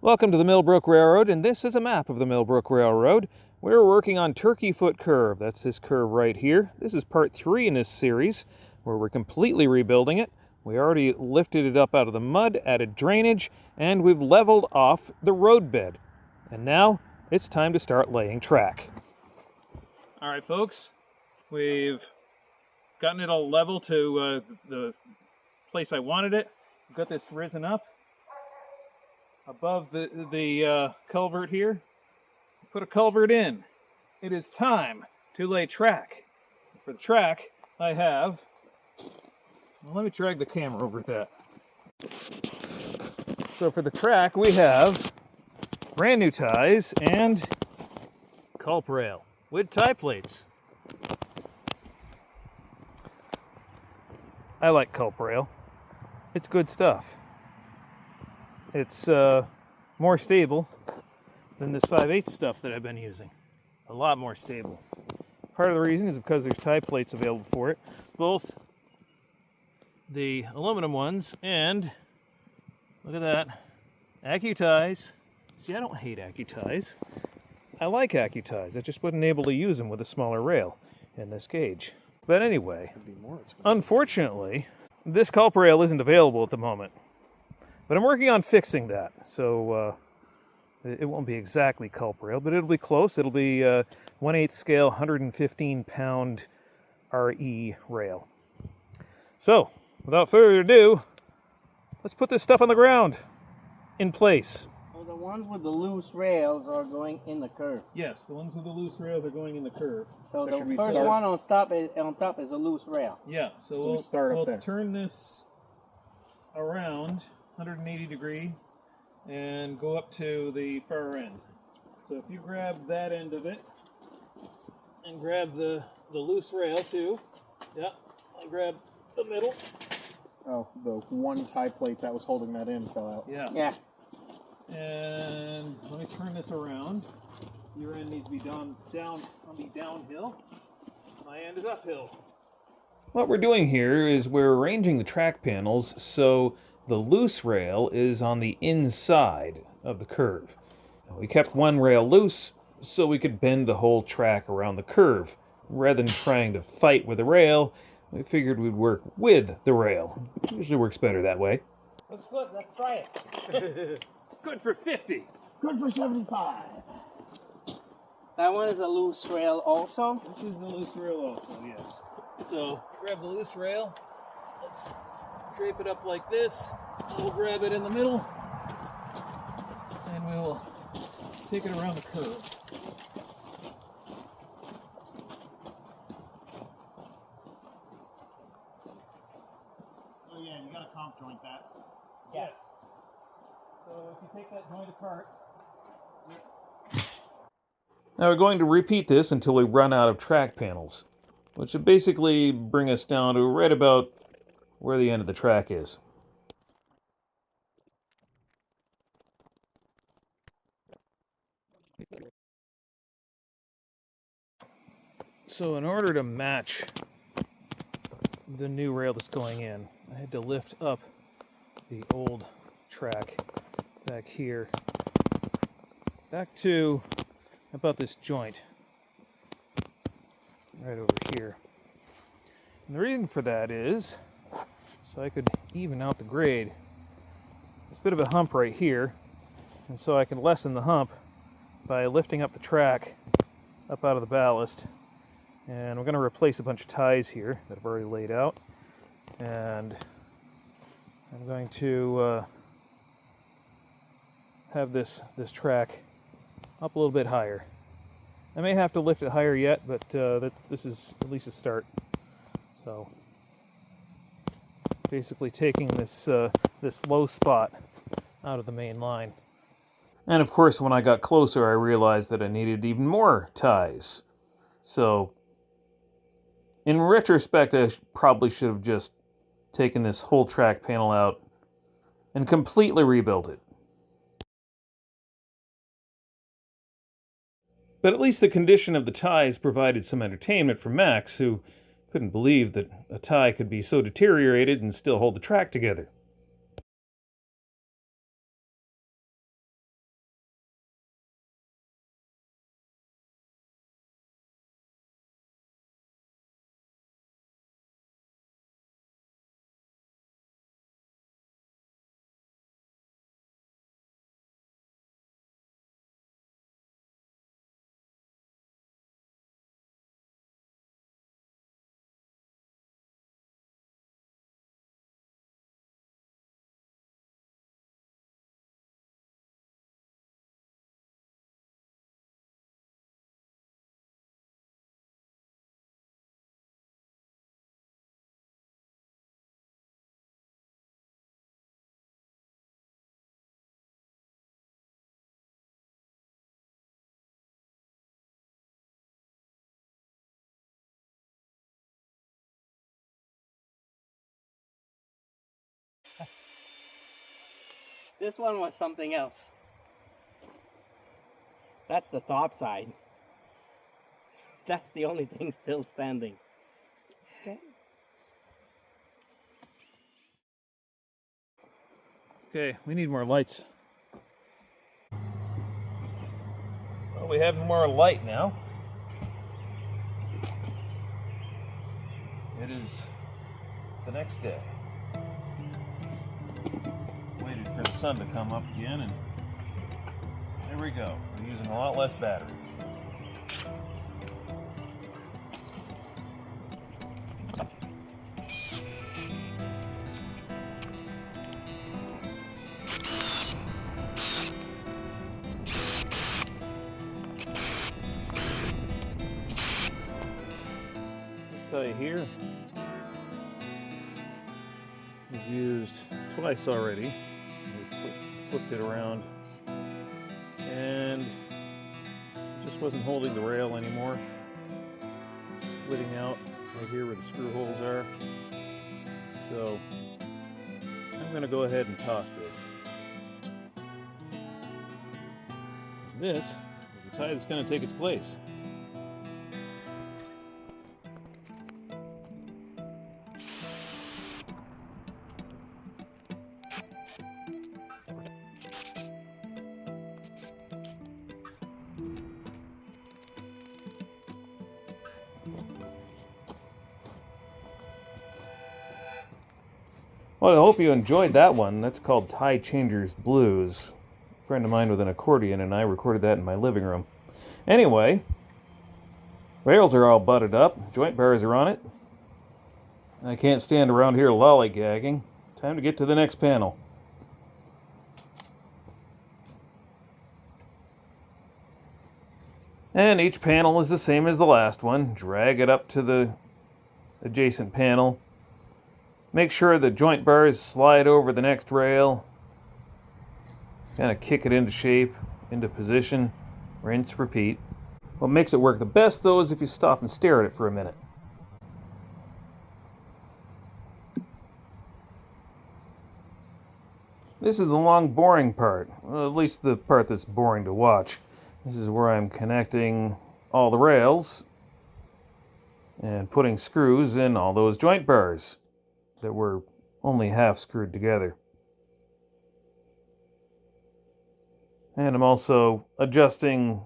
Welcome to the Millbrook Railroad, and this is a map of the Millbrook Railroad. We're working on Turkey Foot Curve. That's this curve right here. This is part 3 in this series, where we're completely rebuilding it. We already lifted it up out of the mud, added drainage, and we've leveled off the roadbed. And now it's time to start laying track. All right, folks, we've gotten it all level to the place I wanted it. We've got this risen up above the culvert here. Put a culvert in. It is time to lay track. For the track, I have, well, let me drag the camera over that. So for the track, we have brand new ties and culp rail with tie plates. I like culp rail. It's good stuff. It's more stable than this 5/8 stuff that I've been using. A lot more stable. Part of the reason is because there's tie plates available for it. Both the aluminum ones and, look at that, AccuTies. See, I don't hate AccuTies. I like AccuTies. I just wasn't able to use them with a smaller rail in this gauge. But anyway, unfortunately, this culp rail isn't available at the moment. But I'm working on fixing that, so it won't be exactly culp rail, but it'll be close. It'll be 1/8 scale, 115-pound RE rail. So, without further ado, let's put this stuff on the ground, in place. Well, the ones with the loose rails are going in the curve. Yes, the ones with the loose rails are going in the curve. So the first one on top is a loose rail. Yeah, so we'll turn this around 180 degree and go up to the far end. So if you grab that end of it and grab the loose rail too. Yeah, I grab the middle. Oh, the one tie plate that was holding that in fell out. Yeah. Yeah. And let me turn this around. Your end needs to be downhill. My end is uphill. What we're doing here is we're arranging the track panels so the loose rail is on the inside of the curve. We kept one rail loose so we could bend the whole track around the curve. Rather than trying to fight with the rail, we figured we'd work with the rail. It usually works better that way. Looks good. Let's try it. Good for 50. Good for 75. That one is a loose rail also? This is the loose rail also, yes. So, grab the loose rail. Let's drape it up like this. We'll grab it in the middle. And we will take it around the curve. Oh yeah, you gotta comp joint that. Yes. So if you take that joint apart. Now we're going to repeat this until we run out of track panels, which would basically bring us down to right about where the end of the track is. So in order to match the new rail that's going in, I had to lift up the old track back here, back to about this joint, right over here. And the reason for that is so I could even out the grade. There's a bit of a hump right here, and so I can lessen the hump by lifting up the track up out of the ballast. And we're going to replace a bunch of ties here that I've already laid out, and I'm going to have this track up a little bit higher. I may have to lift it higher yet, but this is at least a start. So basically taking this low spot out of the main line. And of course, when I got closer, I realized that I needed even more ties. So in retrospect, I probably should have just taken this whole track panel out and completely rebuilt it. But at least the condition of the ties provided some entertainment for Max, who couldn't believe that a tie could be so deteriorated and still hold the track together. This one was something else. That's the top side. That's the only thing still standing. Okay. Okay, we need more lights. Well, we have more light now. It is the next day. Waited for the sun to come up again, and there we go. We're using a lot less battery. Tell you here, we've used twice already. We've flipped it around and it just wasn't holding the rail anymore. It's splitting out right here where the screw holes are. So I'm going to go ahead and toss this. This is the tie that's going to take its place. Well, I hope you enjoyed that one. That's called Tie Changers Blues. A friend of mine with an accordion and I recorded that in my living room. Anyway, rails are all butted up. Joint bars are on it. I can't stand around here lollygagging. Time to get to the next panel. And each panel is the same as the last one. Drag it up to the adjacent panel. Make sure the joint bars slide over the next rail. Kind of kick it into shape, into position. Rinse, repeat. What makes it work the best, though, is if you stop and stare at it for a minute. This is the long, boring part. Well, at least the part that's boring to watch. This is where I'm connecting all the rails and putting screws in all those joint bars that were only half screwed together. And I'm also adjusting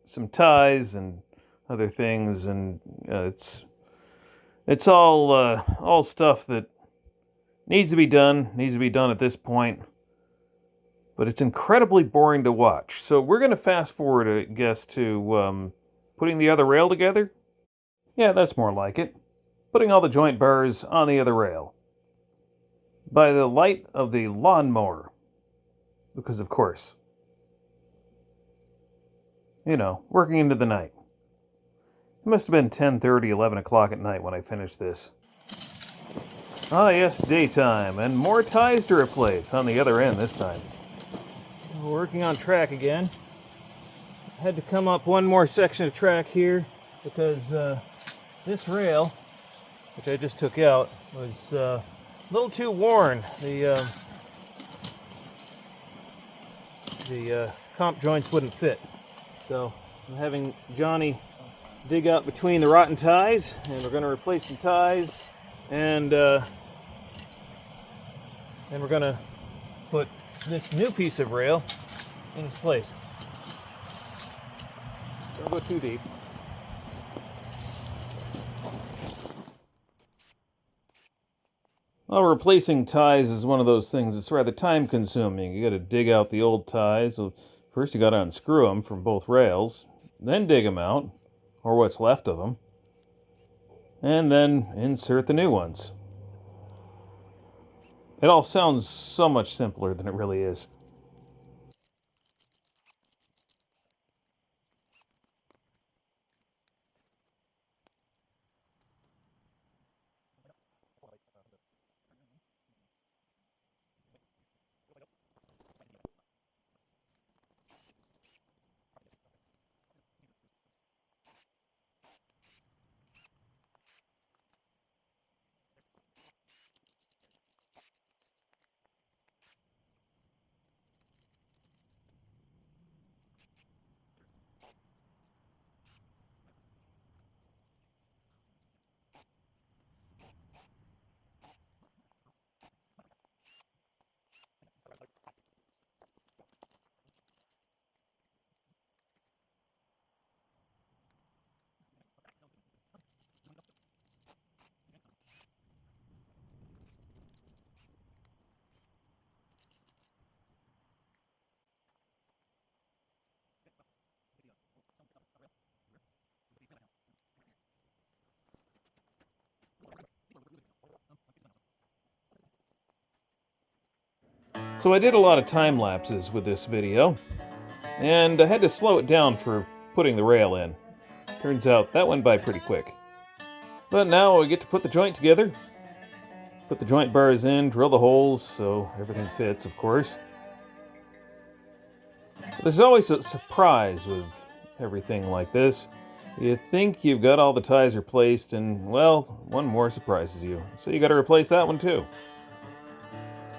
some ties and other things, and it's all stuff that needs to be done at this point, but it's incredibly boring to watch. So we're going to fast forward, I guess, to putting the other rail together. Yeah, that's more like it. Putting all the joint bars on the other rail. By the light of the lawnmower. Because of course. You know, working into the night. It must have been 10:30, 11 o'clock at night when I finished this. Ah yes, daytime, and more ties to replace on the other end this time. We're working on track again. I had to come up one more section of track here because this rail, which I just took out, was a little too worn. The comp joints wouldn't fit. So I'm having Johnny dig out between the rotten ties, and we're going to replace some ties, and then we're going to put this new piece of rail in its place. Don't go too deep. Well, replacing ties is one of those things that's rather time consuming. You got to dig out the old ties. So first you got to unscrew them from both rails, then dig them out, or what's left of them, and then insert the new ones. It all sounds so much simpler than it really is. So I did a lot of time lapses with this video, and I had to slow it down for putting the rail in. Turns out that went by pretty quick. But now we get to put the joint together. Put the joint bars in, drill the holes so everything fits, of course. There's always a surprise with everything like this. You think you've got all the ties replaced and, well, one more surprises you. So you got to replace that one too.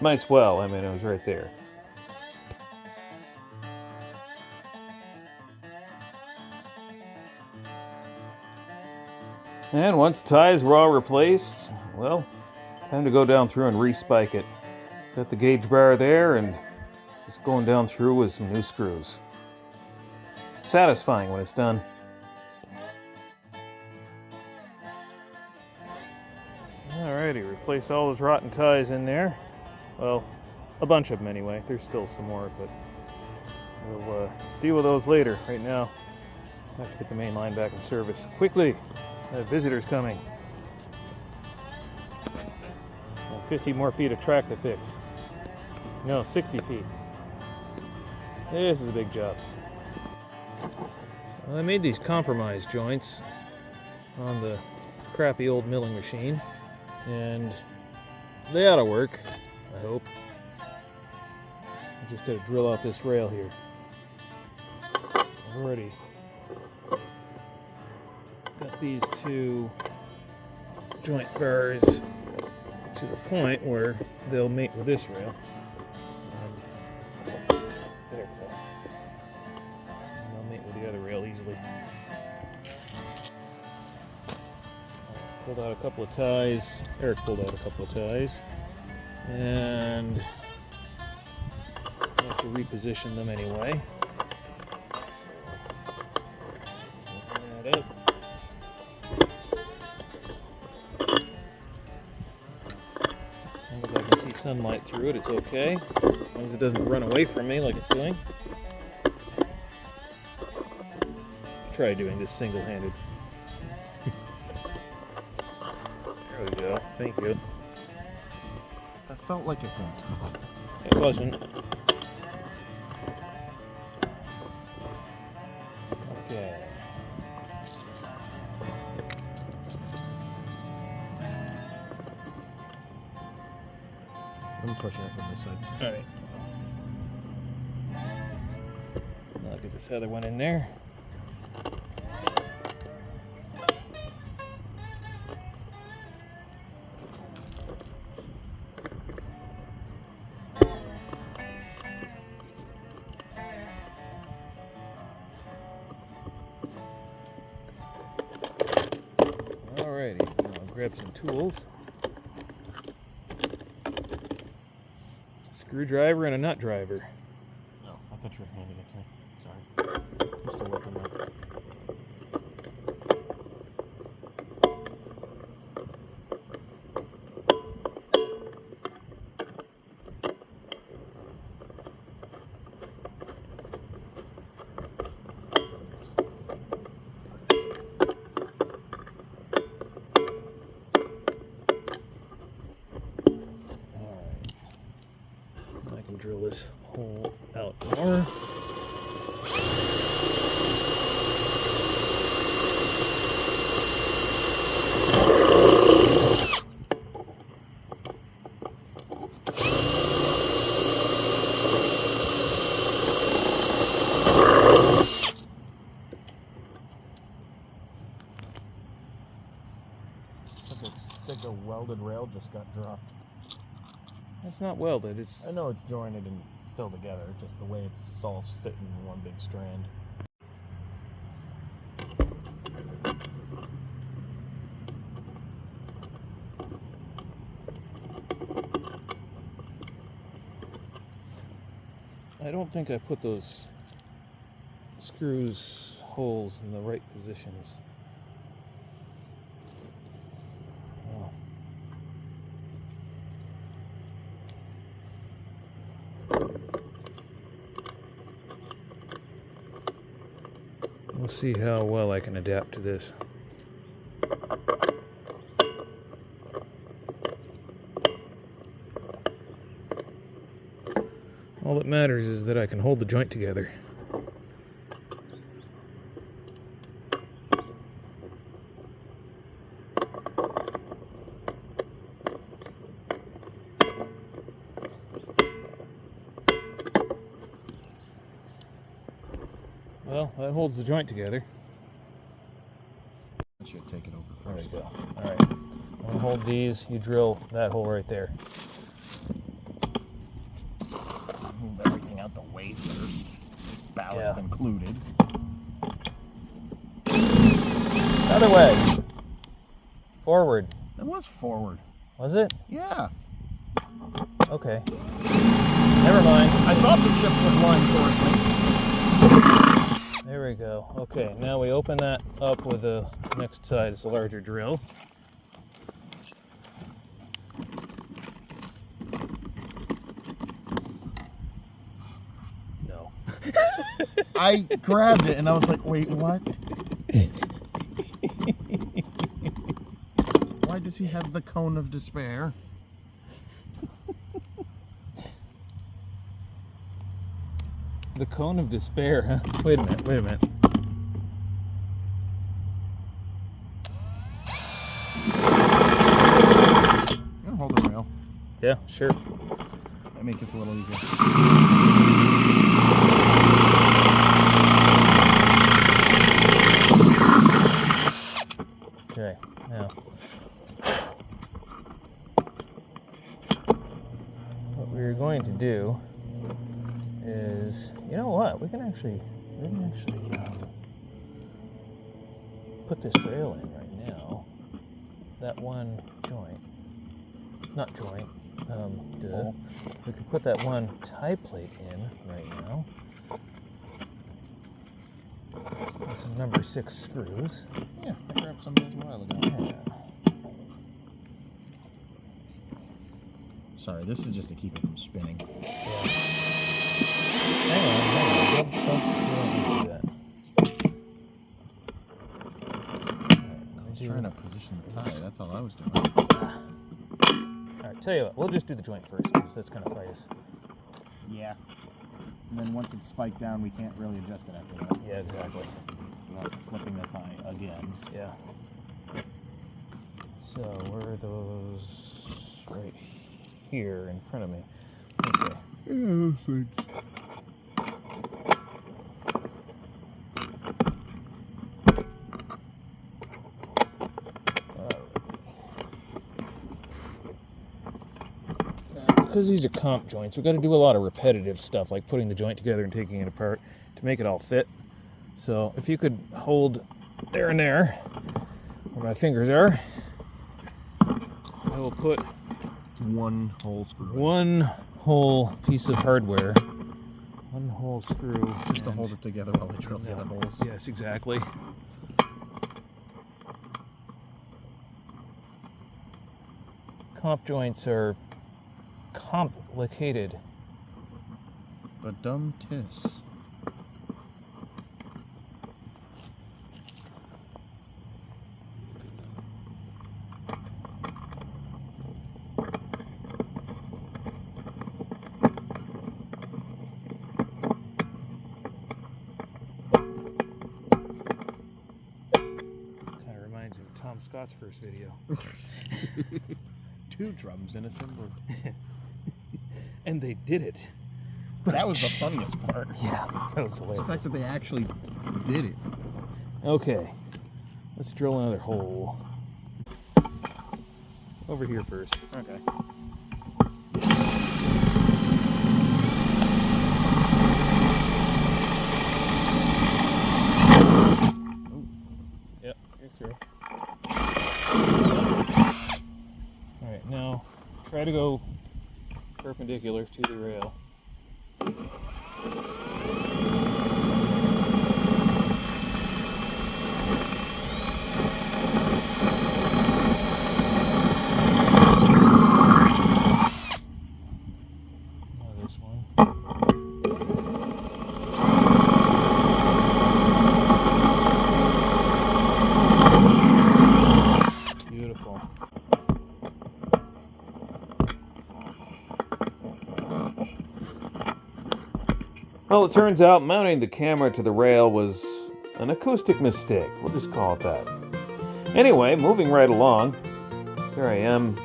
Might as well, I mean, it was right there. And once ties were all replaced, well, time to go down through and re-spike it. Got the gauge bar there and just going down through with some new screws. Satisfying when it's done. Alrighty, replace all those rotten ties in there. Well, a bunch of them anyway. There's still some more, but we'll deal with those later. Right now, I have to get the main line back in service. Quickly! I have visitors coming. 50 more feet of track to fix. No, 60 feet. This is a big job. Well, I made these compromise joints on the crappy old milling machine, and they ought to work, I hope. I just gotta drill out this rail here. I've already got these two joint bars to the point where they'll mate with this rail. There we go. And they'll mate with the other rail easily. Pulled out a couple of ties. Eric pulled out a couple of ties. And I have to reposition them anyway. Open that up. As long as I can see sunlight through it, it's okay. As long as it doesn't run away from me like it's doing. Try doing this single-handed. There we go. Thank you. That felt like it went. It wasn't. Okay. I'm pushing it from this side. Alright. I'll get this other one in there. Alrighty, now I'll grab some tools. Screwdriver and a nut driver. No, I thought you were handing it to me. Sorry. I'm still working on it. Drill this hole out more. It's like a welded rail just got dropped. It's not welded, it's... I know it's jointed and still together, just the way it's all sitting in one big strand. I don't think I put those screws holes in the right positions. Oh. We'll see how well I can adapt to this. matters is that I can hold the joint together. Well, that holds the joint together. I should take it over There we first. go. Alright. I'm going to hold these. You drill that hole right there. Move everything out the way first. Ballast Yeah. included. Other way. Forward. That was forward. Was it? Yeah. Okay. Never mind. I thought the chips were lying towards me. There we go. Okay, now we open that up with the next side is a larger drill. No. I grabbed it and I was like, wait, what? Why does he have the cone of despair? The cone of despair, huh? Wait a minute, wait a minute. I'm gonna hold the rail. Yeah, sure. That makes this a little easier. Okay, now. What we're going to do is, you know what? We can actually put this rail in right now. That one joint, not joint. We could put that one tie plate in right now. With some number 6 screws. Yeah, I grabbed some of those a while ago. Yeah. Sorry, this is just to keep it from spinning. Yeah. Hang on. You don't need to do that. I was trying to position the tie, that's all I was doing. Alright, tell you what, we'll just do the joint first, because that's kind of fast. Yeah. And then once it's spiked down, we can't really adjust it after that. Yeah, exactly. Without flipping the tie again. Yeah. So, where are those? Right here in front of me. Okay. Yeah, those things. Because these are comp joints, we've got to do a lot of repetitive stuff, like putting the joint together and taking it apart to make it all fit. So if you could hold there and there, where my fingers are, I will put One whole screw. one whole piece of hardware, one whole screw. Just to hold it together while they drill the other holes. Yes, exactly. Comp joints are complicated. But dumb tis. Kind of reminds me of Tom Scott's first video. 2 drums in a cymbal. And they did it. That was the funniest part. Yeah, that was The hilarious. fact that they actually did it. Okay, let's drill another hole. Over here first. Okay. Yep, you're through. Alright, now try to go perpendicular to the rail. Now this one. Beautiful. Well, it turns out mounting the camera to the rail was an acoustic mistake. We'll just call it that. Anyway, moving right along, here I am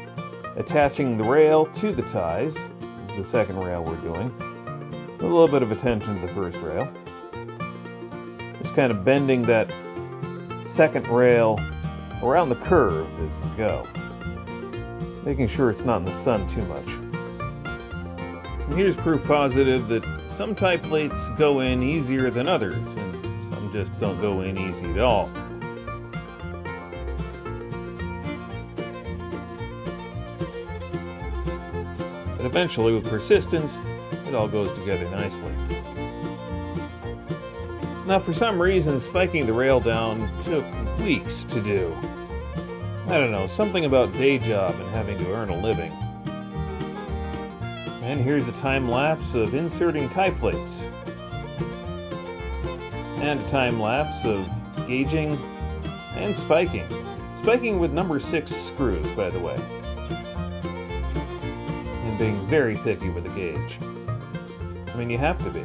attaching the rail to the ties. This is the second rail we're doing. A little bit of attention to the first rail. Just kind of bending that second rail around the curve as we go. Making sure it's not in the sun too much. And here's proof positive that some tie plates go in easier than others, and some just don't go in easy at all. But eventually, with persistence, it all goes together nicely. Now, for some reason, spiking the rail down took weeks to do. I don't know, something about day job and having to earn a living. And here's a time lapse of inserting tie plates. And a time lapse of gauging and spiking. Spiking with number 6 screws, by the way. And being very picky with the gauge. I mean, you have to be.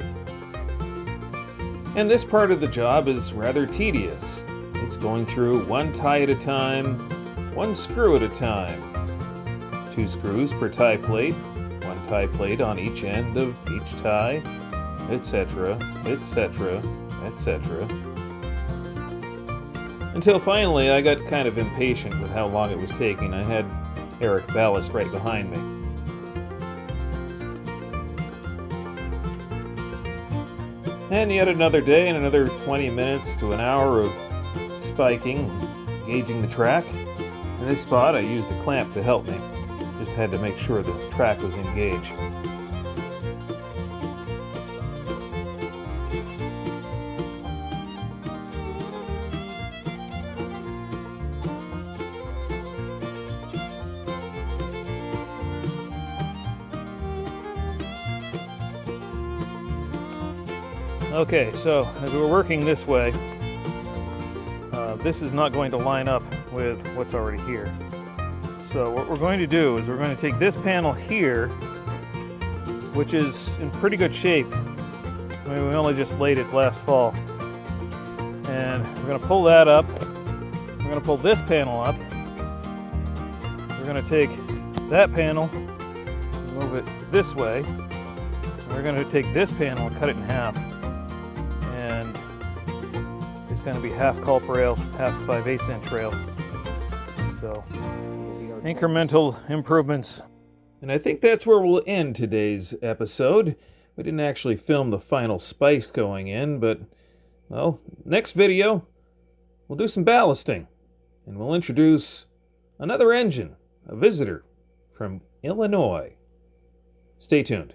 And this part of the job is rather tedious. It's going through one tie at a time, one screw at a time. 2 screws per tie plate, one tie plate on each end of each tie, etc., etc., etc. Until finally I got kind of impatient with how long it was taking. I had Eric Ballast right behind me. And yet another day and another 20 minutes to an hour of spiking, gauging the track. In this spot I used a clamp to help me. Just had to make sure the track was in gauge. Okay, so as we're working this way, this is not going to line up with what's already here. So what we're going to do is we're going to take this panel here, which is in pretty good shape. I mean, we only just laid it last fall. And we're going to pull that up. We're going to pull this panel up. We're going to take that panel, move it this way. And we're going to take this panel and cut it in half. And it's going to be half culp rail, half 5/8 inch rail. So incremental improvements. And I think that's where we'll end today's episode. We didn't actually film the final spikes going in, but, well, next video, we'll do some ballasting. And we'll introduce another engine, a visitor from Illinois. Stay tuned.